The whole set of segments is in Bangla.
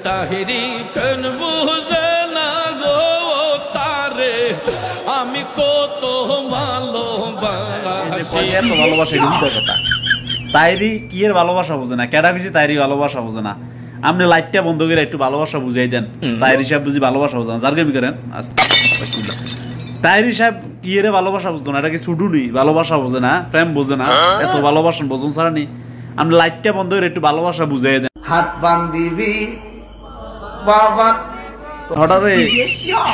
তাহিরি কেন বুঝে না গো তারে আমি কত ভালোবাসি। ভালোবাসা কথা তাইরি কি এর ভালোবাসা বোঝে না, কেডা কিছু তাইরি ভালোবাসা বোঝে না। আপনি লাইটটা বন্ধ করে একটু ভালোবাসা বুঝাই দেন। তাইরি সাহেব বুঝি ভালোবাসা বোঝে না, জারগামি করেন। তাইরি সাহেব কি এর ভালোবাসা বুঝতো না, এটা কি ছুটু নি ভালোবাসা বোঝে না, প্রেম বোঝে না, এত ভালোবাসন বোঝুন ছাড়া নি। আপনি লাইটটা বন্ধ করে একটু ভালোবাসা বুঝাই দেন। হাত বান্ধিবি বাবা হঠাৎ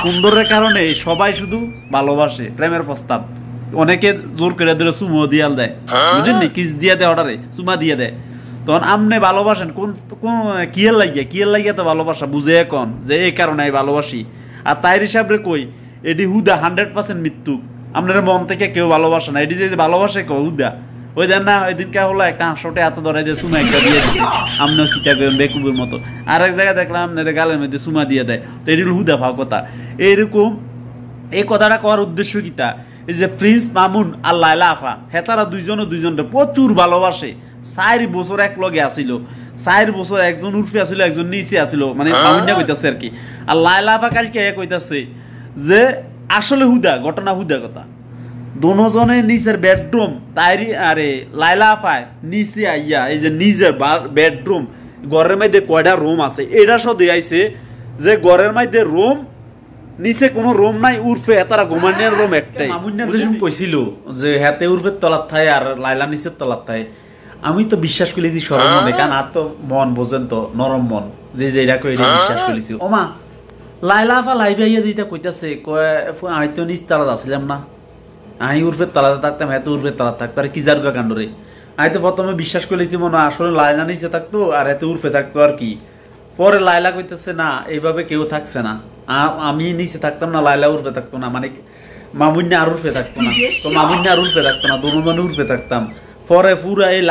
সুন্দরের কারণে সবাই শুধু ভালোবাসে, প্রেমের প্রস্তাব অনেকে জোর করে দিলে চুমো দিয়াল দেয়, বুঝেননি, কিস দিয়ে দেয়, অর্ডারে চুমা দিয়ে দেয়। তখন আপনি ভালোবাসেন কোন কিয়ের লাগিয়া তো ভালোবাসা বুঝে এখন যে এই কারণে আমি ভালোবাসি। আর তাইর হিসাবে কই এটি হুদা 100% মৃত্যু, আপনার মন থেকে কেউ ভালোবাসে না, এটি যদি ভালোবাসে কেউ হুদা ওই দেন না। ওই দিনকে হলো একটা হাঁসটে এত ধরে দিয়ে চুমা একটা দিয়ে দিচ্ছে, আপনিও কিতা করেন বেকুবের মতো। আর এক জায়গায় দেখলাম আপনার গালের মধ্যে চুমা দিয়ে দেয়, তো এটি হুদা ভাও কথা। এইরকম এই কথাটা করার উদ্দেশ্য কিতা, এই যে প্রিন্স মামুন আর লায়লা আফা হেতারা দুইজনরে প্রচুর ভালোবাসে। 4 বছর এক লগে আসিল, 4 বছর একজন উর্ফে আসিল, একজন নিচে আসিল, মানে মামুনটা কইতাছে আর কি। আর লায়লা আফা কালকে কইতাছে যে আসলে হুদা ঘটনা হুদা কথা, দোনোজনে নিচের বেডরুম তাইরি আরে লায়লা আফায় নিচে আইয়া এই যে নিজের বেডরুম ঘরের মধ্যে কয়টা রুম আছে এটা সব দেয়াইছে, যে ঘরের মধ্যে রুম নিচে কোনো রুম নাই, উর্ফে তারা ঘুমানোর রুম একটাই। মামুন্যা যেরকম কইছিল যে হাতে উর্ফের তলার থাই আর লাইলা নিচের তলার থাই, আমি তো বিশ্বাস করেছি সরল মনে, কারণ আর তো মন বোঝেন তো নরম মন, যে যেটা কই এটা বিশ্বাস করেছি। ওমা লাইলা আফা লাইভে আইয়া দিতে কইতাছে কয় আমি তো নিচ তালাত আসলাম না, আমি উর্ফের তালাতে থাকতাম, হ্যাঁ তো উর্ফের তালাত থাকতো, আর কি জারগা কাণ্ড রে। আমি তো প্রথমে বিশ্বাস করেছি মনে আসলে লাইলা নিচে থাকতো আর এত উর্ফে থাকতো আর কি। পরে লাইলা কইতেছে না এইভাবে কেউ থাকছে না, আমি নিচে থাকতাম না, লাইলা উর্ফে থাকতো না, মানে মামুন্যা আর উর্ফে থাকতো না, তো মামুন্যা আর উর্ফে থাকতো না, দুজনে উর্ফে থাকতাম। পরে পুরা এই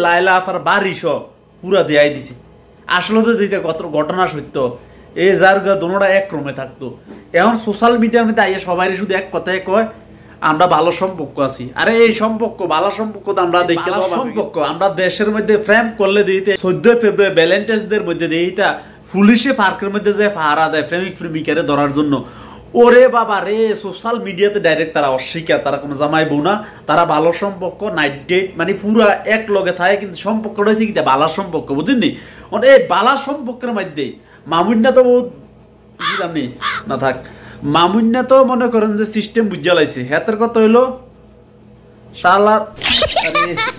লায়লা আফার বাড়ি সব পুরা দেয়াই দিছে। আসলে তো দিতে কত ঘটনা সত্য, এই জারগা দোনোটা এক ক্রমে থাকতো। এখন সোশ্যাল মিডিয়ার মধ্যে আইয়া সবাই শুধু এক কথায় কয় আমরা ভালো সম্পর্ক আছি। আরে এই সম্পর্ক ভালো সম্পর্ক তো আমরা দেখতে সম্পর্ক আমরা দেশের মধ্যে প্রেম করলে দিতে 14 ফেব্রুয়ারি ভ্যালেন্টাইন্স ডে মধ্যে দিইতা পুলিশে পার্কের মধ্যে যে পাহারা দেয় প্রেমিক প্রেমিকারে ধরার জন্য। ওরে বাবা রে, সোশ্যাল মিডিয়াতে ডাইরেক্ট তারা অস্বীকার, তারা কোনো জামাই বউ না, তারা ভালো সম্পর্ক, নাইট ডেট, মানে পুরা এক লগে থাকে, কিন্তু সম্পর্কটা হয়েছে কি বালা সম্পর্ক, বুঝলেন? এই বালা সম্পর্কের মধ্যে মামুন্যা তো বহুত বুঝলামনি না থাক, মামুন্যা তো মনে করেন যে সিস্টেম বুঝা লাইছে। হেতের কথা হইলো শালার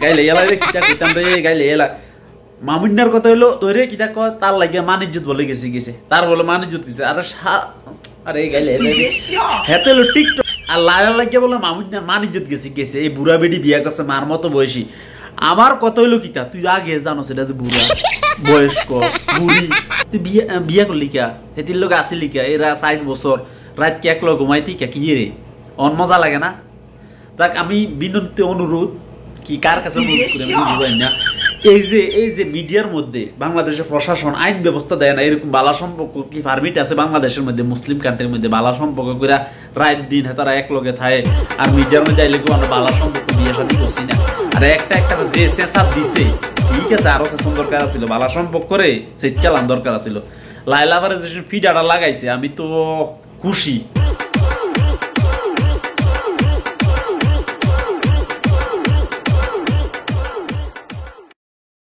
গাইলে এলা রে কিটা কইতাম রে গাইলে এলা। মামুন্যার কথা হইলো তোরে কিটা কয় তার লাগিয়া মানিজ্জত বলে গেছে তার বলে মানিজ্জত গেছে। আরে গাইলে হেতে হলো টিকটক আর লায়ার লাগিয়া বলে মামুন্যার মানিজ্জত গেছে। এই বুড়া বেডি বিয়া করছে মার মতো বয়সী। আমার কথা হইলো কিটা তুই আগে জানো সেটা যে বুড়া বয়স্ক বুড়ি, তুই বিয়া করলি কা, হেতির লোক আসিলি কা, এরা 60 বছর রাত কে একলো ঘুমাইতি কে, কি রে অন মজা লাগে না? তাক আমি বিনতি অনুরোধ কি কার কাছে বুঝবেন না, এই যে মিডিয়ার মধ্যে বাংলাদেশের প্রশাসন আইন ব্যবস্থা দেয় না, এরকম বালা সম্পর্ক কি পারমিট আছে বাংলাদেশের মধ্যে, মুসলিম কান্ট্রির মধ্যে বালা সম্পর্ক করে রাত দিন তারা এক লগে থাকে। আর মিডিয়ার মধ্যে আইলে আমরা বালা সম্পর্ক বিয়ে শাদী করছি না। আর একটা যে চেঁচা দিছে ঠিক আছে, আরো চেঁচান দরকার ছিল, বালা সম্পর্ক করে সেই চালান দরকার ছিল। লাইলা আবার যে ফিডাটা লাগাইছে আমি তো খুশি।